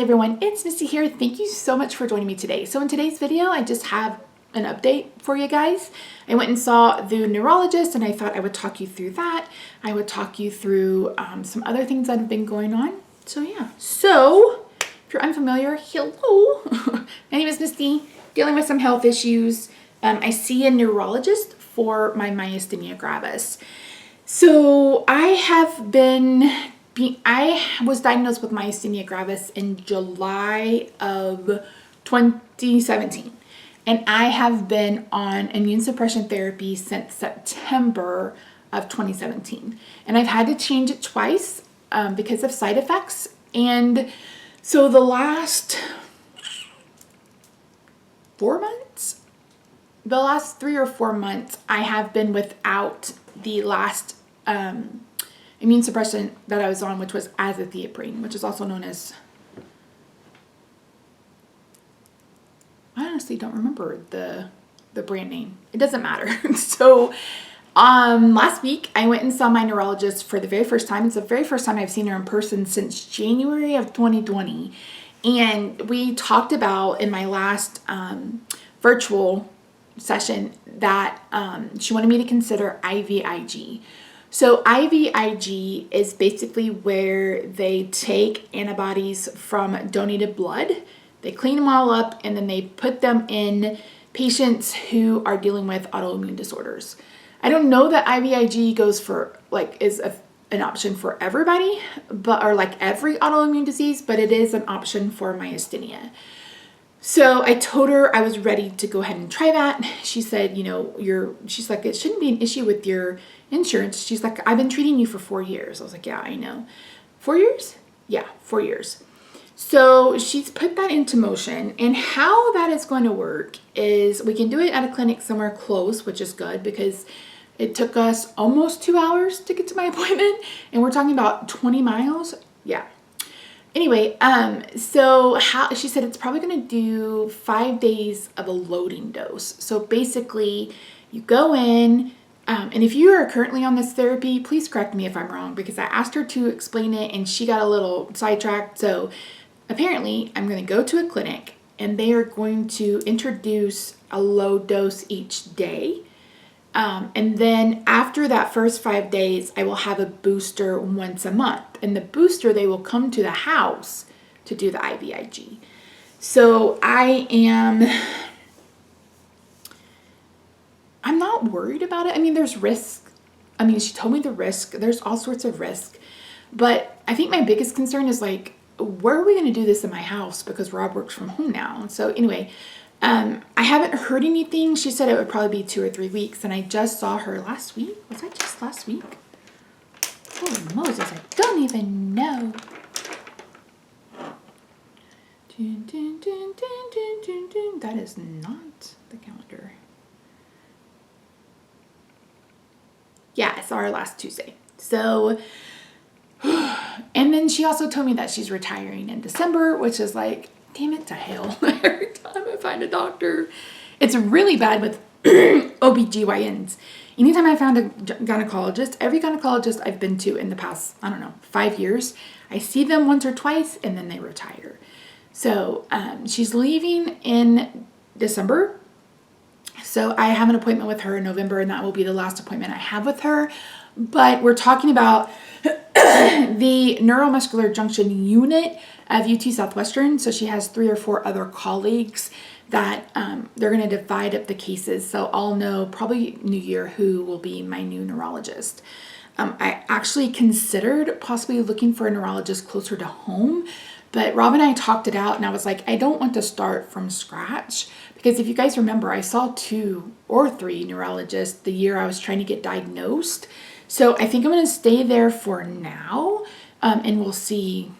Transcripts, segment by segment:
Everyone, it's Misty here. Thank you so much for joining me today. So in today's video, I just have an update for you guys. I went and saw the neurologist and I thought I would talk you through that. I would talk you through some other things that have been going on. So yeah. So if you're unfamiliar, hello. My name is Misty, dealing with some health issues. I see a neurologist for my myasthenia gravis. So I was diagnosed with myasthenia gravis in July of 2017. And I have been on immune suppression therapy since September of 2017. And I've had to change it twice because of side effects. And so the last 3 or 4 months, I have been without the last immune suppression that I was on, which was azathioprine, which is also known as, I honestly don't remember the brand name. It doesn't matter. So last week I went and saw my neurologist for the very first time. It's the very first time I've seen her in person since January of 2020. And we talked about in my last virtual session that she wanted me to consider IVIG. So IVIG is basically where they take antibodies from donated blood, they clean them all up, and then they put them in patients who are dealing with autoimmune disorders. I don't know that IVIG goes for, an option for everybody, or every autoimmune disease, but it is an option for myasthenia. So I told her I was ready to go ahead and try that. She said, she's like, it shouldn't be an issue with your insurance. She's like, I've been treating you for 4 years. I was like, yeah, I know. 4 years? Yeah, 4 years. So she's put that into motion. And how that is going to work is we can do it at a clinic somewhere close, which is good because it took us almost 2 hours to get to my appointment. And we're talking about 20 miles. Yeah. Anyway, so she said it's probably going to do 5 days of a loading dose. So basically you go in, and if you are currently on this therapy, please correct me if I'm wrong, because I asked her to explain it and she got a little sidetracked. So apparently I'm going to go to a clinic and they are going to introduce a low dose each day. And then after that first 5 days, I will have a booster once a month. And the booster, they will come to the house to do the IVIG. So I'm not worried about it. I mean, there's risk. I mean, she told me the risk. There's all sorts of risk. But I think my biggest concern is where are we going to do this in my house? Because Rob works from home now. So anyway, I haven't heard anything. She said it would probably be 2 or 3 weeks. And I just saw her last week. Was that just last week? Holy Moses, I don't even know. Dun, dun, dun, dun, dun, dun, dun. That is not the calendar. Yeah, I saw her last Tuesday. So, and then she also told me that she's retiring in December, which is damn it to hell. Every time I find a doctor, it's really bad with OBGYNs. Anytime I found a gynecologist, every gynecologist I've been to in the past, 5 years, I see them once or twice and then they retire. So she's leaving in December. So I have an appointment with her in November and that will be the last appointment I have with her. But we're talking about the neuromuscular junction unit of UT Southwestern. So she has 3 or 4 other colleagues that they're going to divide up the cases. So I'll know probably New Year who will be my new neurologist. I actually considered possibly looking for a neurologist closer to home, but Rob and I talked it out and I was like, I don't want to start from scratch because if you guys remember, I saw 2 or 3 neurologists the year I was trying to get diagnosed. So I think I'm going to stay there for now, and we'll see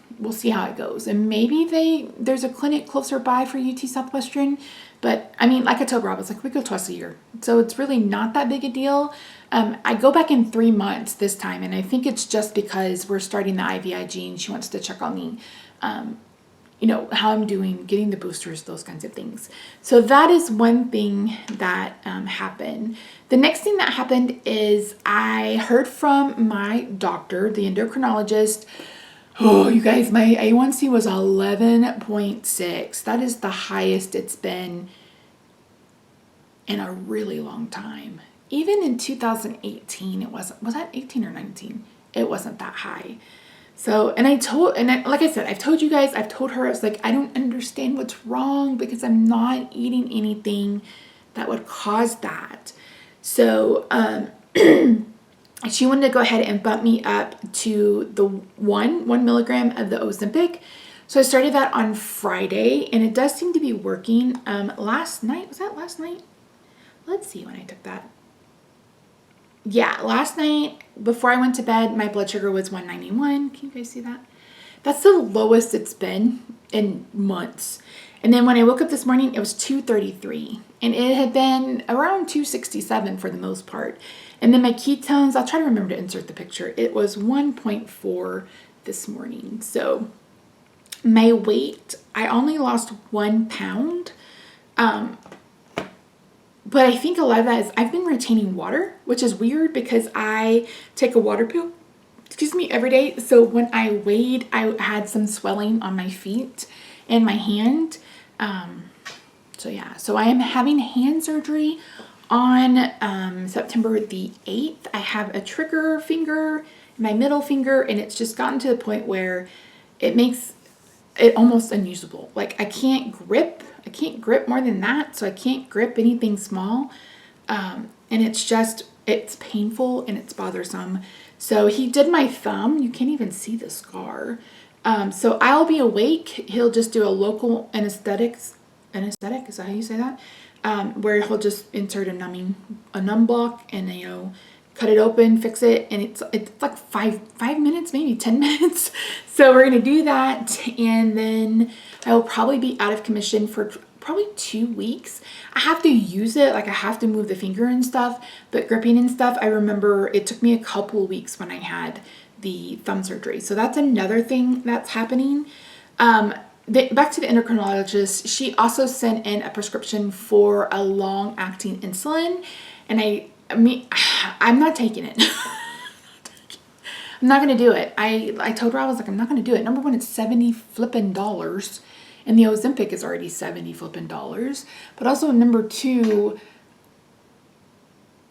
how it goes. And maybe there's a clinic closer by for UT Southwestern, but I mean, like I told Rob, it's we go twice a year, so it's really not that big a deal. I go back in 3 months this time, and I think it's just because we're starting the IVIG, and she wants to check on me, how I'm doing, getting the boosters, those kinds of things. So that is one thing that happened. The next thing that happened is I heard from my doctor, the endocrinologist, Oh, you guys, my A1C was 11.6. That is the highest it's been in a really long time. Even in 2018, it wasn't, was that 18 or 19? It wasn't that high. So, like I said, I've told you guys, I've told her, I was like, I don't understand what's wrong because I'm not eating anything that would cause that. So, she wanted to go ahead and bump me up to the 1 milligram of the Ozempic. So I started that on Friday, and it does seem to be working. Last night, was that last night? Let's see when I took that. Yeah, last night before I went to bed, my blood sugar was 191. Can you guys see that? That's the lowest it's been in months. And then when I woke up this morning, it was 233. And it had been around 267 for the most part. And then my ketones, I'll try to remember to insert the picture. It was 1.4 this morning. So my weight, I only lost 1 pound. But I think a lot of that is I've been retaining water, which is weird because I take a water pill, every day. So when I weighed, I had some swelling on my feet and my hand. So I am having hand surgery on September the 8th. I have a trigger finger, my middle finger, and it's just gotten to the point where it makes it almost unusable. Like I can't grip more than that. So I can't grip anything small. And it's painful and it's bothersome. So he did my thumb. You can't even see the scar. So I'll be awake. He'll just do a local anesthetic, is that how you say that? Where he'll just insert a numb block and, cut it open, fix it. And it's like five minutes, maybe 10 minutes. So we're going to do that. And then I will probably be out of commission for probably 2 weeks. I have to use it. Like I have to move the finger and stuff, but gripping and stuff, I remember it took me a couple weeks when I had the thumb surgery. So that's another thing that's happening. Back to the endocrinologist, she also sent in a prescription for a long-acting insulin, and I'm not taking it. I'm not going to do it. I told her, I was like, I'm not going to do it. Number one, it's $70 flippin' dollars, and the Ozempic is already $70 flippin' dollars. But also, number two,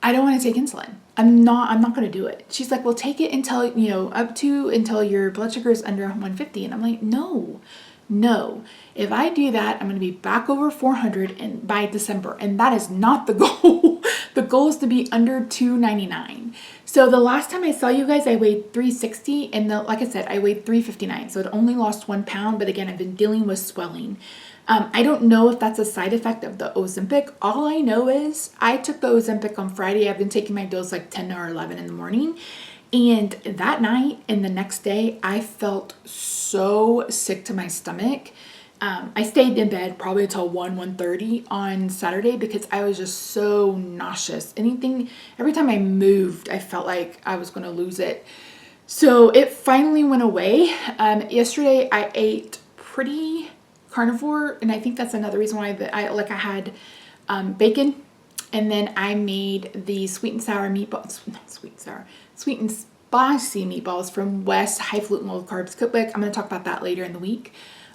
I don't want to take insulin. I'm not going to do it. She's like, well, take it until, until your blood sugar is under 150. And I'm like, no. If I do that, I'm going to be back over 400 by December. And that is not the goal. The goal is to be under 299. So the last time I saw you guys, I weighed 360. And like I said, I weighed 359. So it only lost 1 pound. But again, I've been dealing with swelling. I don't know if that's a side effect of the Ozempic. All I know is I took the Ozempic on Friday. I've been taking my dose like 10 or 11 in the morning. And that night and the next day, I felt so sick to my stomach. I stayed in bed probably until 1:30 on Saturday because I was just so nauseous. Every time I moved, I felt like I was going to lose it. So it finally went away. Yesterday, I ate pretty carnivore, and I think that's another reason why I had bacon, and then I made the sweet and spicy meatballs from West High Gluten Low Carbs Cookbook. I'm going to talk about that later in the week.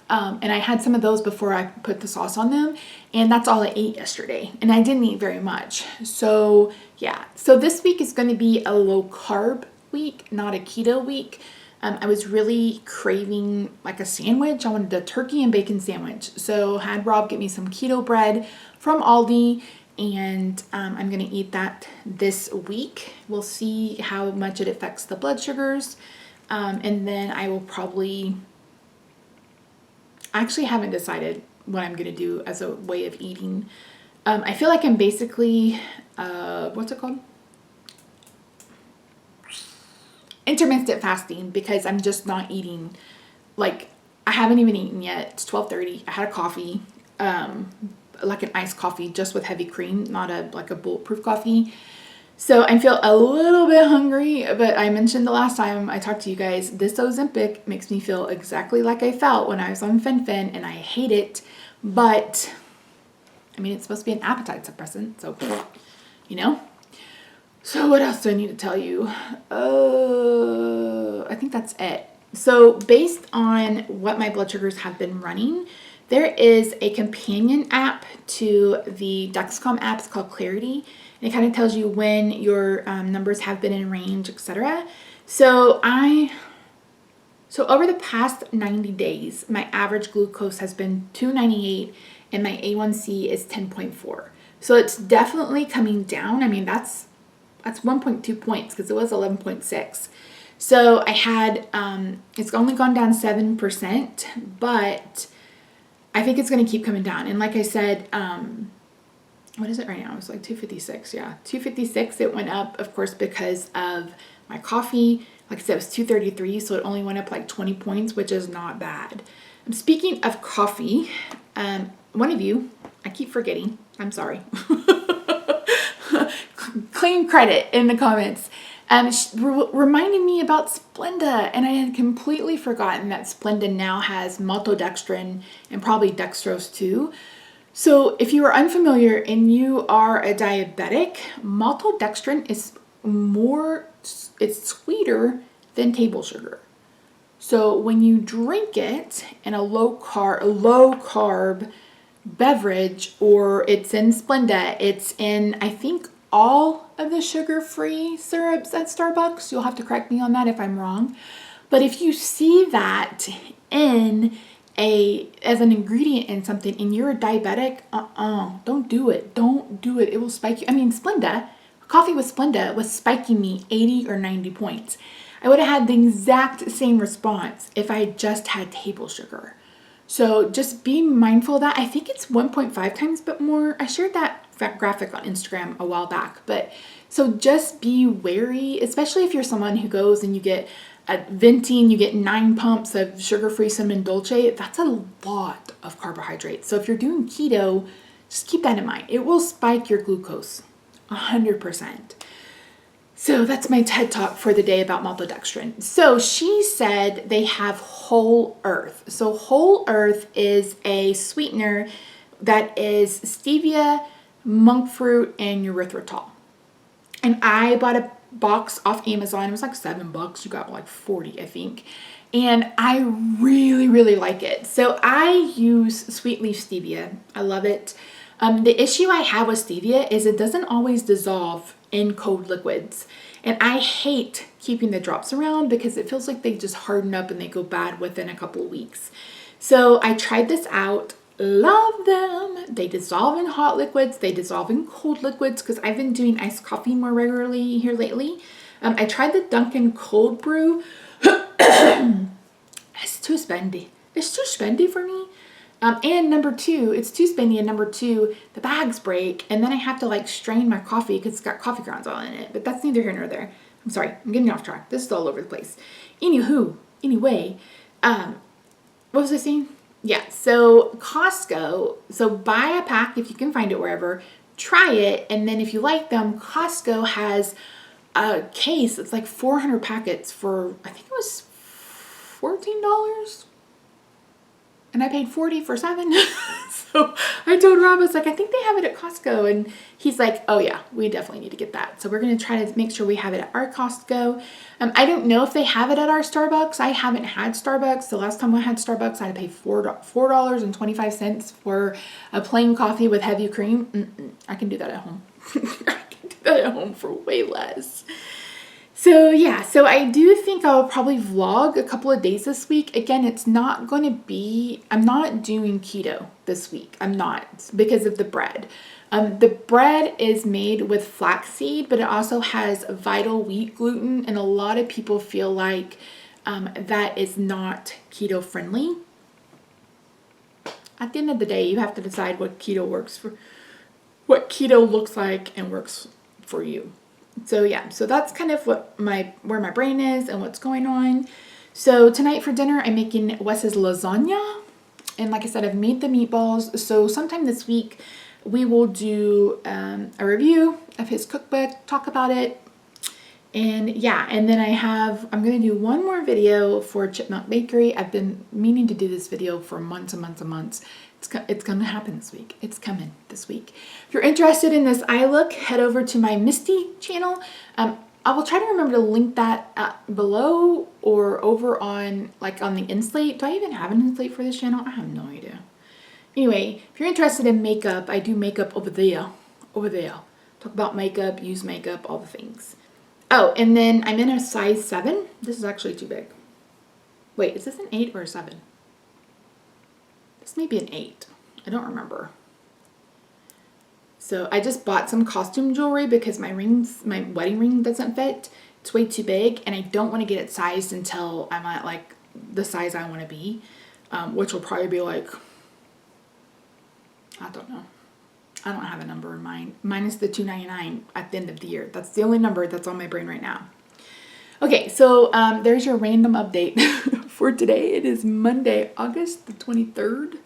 And I had some of those before I put the sauce on them, and that's all I ate yesterday, and I didn't eat very much. So yeah, so this week is going to be a low carb week, not a keto week. I was really craving like a sandwich. I wanted a turkey and bacon sandwich. So had Rob get me some keto bread from Aldi, and I'm going to eat that this week. We'll see how much it affects the blood sugars. And then I will I actually haven't decided what I'm going to do as a way of eating. I feel like I'm basically, what's it called? Intermittent fasting, because I'm just not eating. Like, I haven't even eaten yet. It's 12:30. I had a coffee, like an iced coffee, just with heavy cream, not like a bulletproof coffee. So I feel a little bit hungry, but I mentioned the last time I talked to you guys, this Ozempic makes me feel exactly like I felt when I was on Fen-Phen, and I hate it. But I mean, it's supposed to be an appetite suppressant, so So what else do I need to tell you? I think that's it. So based on what my blood sugars have been running, there is a companion app to the Dexcom app. It's called Clarity. And it kind of tells you when your numbers have been in range, etc. So over the past 90 days, my average glucose has been 298 and my A1C is 10.4. So it's definitely coming down. I mean, that's 1.2 points because it was 11.6. So I had, it's only gone down 7%, but I think it's going to keep coming down. And like I said, what is it right now? It's like 256. Yeah, 256. It went up, of course, because of my coffee. Like I said, it was 233, so it only went up like 20 points, which is not bad. Speaking of coffee, one of you, I keep forgetting, I'm sorry, claim credit in the comments, reminded me about Splenda, and I had completely forgotten that Splenda now has maltodextrin and probably dextrose too. So if you are unfamiliar and you are a diabetic, maltodextrin is it's sweeter than table sugar. So when you drink it in a low carb beverage, or it's in Splenda, it's in, I think, all of the sugar-free syrups at Starbucks. You'll have to correct me on that if I'm wrong. But if you see that as an ingredient in something and you're a diabetic, don't do it. Don't do it. It will spike you. I mean, coffee with Splenda was spiking me 80 or 90 points. I would have had the exact same response if I just had table sugar. So just be mindful of that. I think it's 1.5 times but more. I shared that graphic on Instagram a while back. But so just be wary, especially if you're someone who goes and you get venting, you get 9 pumps of sugar-free cinnamon dolce. That's a lot of carbohydrates. So if you're doing keto, just keep that in mind. It will spike your glucose 100%. So that's my TED Talk for the day about maltodextrin. So she said they have Whole Earth. So Whole Earth is a sweetener that is stevia, monk fruit, and erythritol. And I bought a box off Amazon. It was like $7. You got like 40, I think. And I really, really like it. So I use sweet leaf stevia. I love it. The issue I have with stevia is it doesn't always dissolve in cold liquids. And I hate keeping the drops around because it feels like they just harden up and they go bad within a couple of weeks. So I tried this out. Love them. They dissolve in hot liquids. They dissolve in cold liquids because I've been doing iced coffee more regularly here lately. I tried the Dunkin' cold brew. It's too spendy. It's too spendy for me. And number two, it's too spendy, and number two, the bags break, and then I have to like strain my coffee because it's got coffee grounds all in it. But that's neither here nor there. I'm sorry, I'm getting off track. This is all over the place. Anyway, what was I saying? Yeah, so Costco, so buy a pack if you can find it wherever, try it, and then if you like them, Costco has a case. It's like 400 packets for, I think it was $14. And I paid $40 for 7. So I told Rob, I was like, I think they have it at Costco. And he's like, oh yeah, we definitely need to get that. So we're going to try to make sure we have it at our Costco. I don't know if they have it at our Starbucks. I haven't had Starbucks. The last time I had Starbucks, I had to pay $4.25 for a plain coffee with heavy cream. I can do that at home. I can do that at home for way less. So yeah, so I do think I'll probably vlog a couple of days this week. Again, it's not going to be, I'm not doing keto this week. I'm not, because of the bread. The bread is made with flaxseed, but it also has vital wheat gluten, and a lot of people feel like that is not keto friendly. At the end of the day, you have to decide what keto looks like and works for you. So yeah, so that's kind of where my brain is and what's going on. So tonight for dinner, I'm making Wes's lasagna. And like I said, I've made the meatballs. So sometime this week, we will do a review of his cookbook, talk about it. And yeah, and then I'm going to do one more video for Chipmunk Bakery. I've been meaning to do this video for months and months and months. It's going to happen this week. It's coming this week. If you're interested in this eye look, head over to my Misty channel. I will try to remember to link that below or over on like on the Inslate. Do I even have an Inslate for this channel? I have no idea. Anyway, if you're interested in makeup, I do makeup over there. Over there. Talk about makeup, use makeup, all the things. Oh, and then I'm in a size 7. This is actually too big. Wait, is this an 8 or a 7? This may be an 8. I don't remember. So I just bought some costume jewelry because my wedding ring doesn't fit. It's way too big, and I don't want to get it sized until I'm at like the size I want to be, which will probably be like, I don't know. I don't have a number in mind. Mine is the $2.99 at the end of the year. That's the only number that's on my brain right now. Okay, so there's your random update for today. It is Monday, August the 23rd.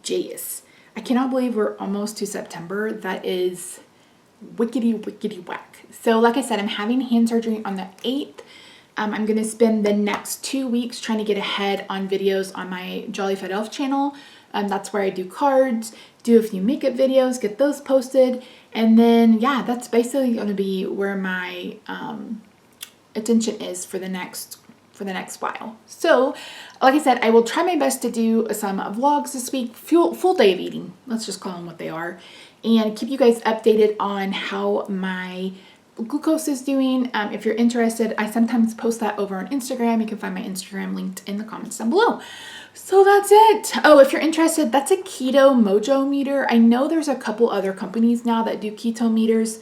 Jeez. I cannot believe we're almost to September. That is wickety whack. So like I said, I'm having hand surgery on the 8th. I'm going to spend the next 2 weeks trying to get ahead on videos on my Jolly Fat Elf channel. That's where I do cards, do a few makeup videos, get those posted. And then, yeah, that's basically going to be where my attention is for the next while. So, like I said, I will try my best to do some vlogs this week, full day of eating. Let's just call them what they are, and keep you guys updated on how my glucose is doing. If you're interested, I sometimes post that over on Instagram. You can find my Instagram linked in the comments down below. So that's it. Oh, if you're interested, that's a keto mojo meter. I know there's a couple other companies now that do keto meters.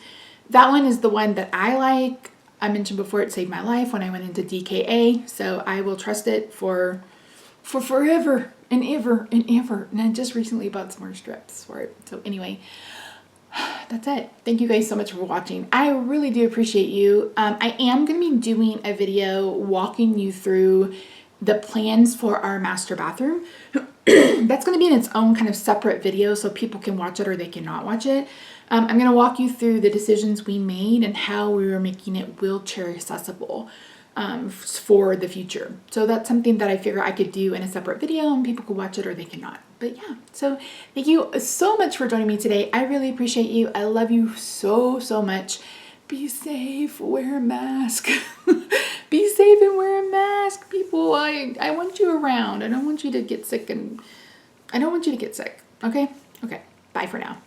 That one is the one that I like. I mentioned before it saved my life when I went into DKA, so I will trust it for forever and ever and ever. And I just recently bought some more strips for it. So anyway, that's it. Thank you guys so much for watching. I really do appreciate you. I am going to be doing a video walking you through the plans for our master bathroom. That's going to be in its own kind of separate video so people can watch it or they cannot watch it. I'm going to walk you through the decisions we made and how we were making it wheelchair accessible for the future. So that's something that I figure I could do in a separate video and people could watch it or they cannot. But yeah, so thank you so much for joining me today. I really appreciate you. I love you so much. Be safe, wear a mask. Be safe and wear a mask, people. I want you around. I don't want you to get sick, and I don't want you to get sick. Okay? Okay. Bye for now.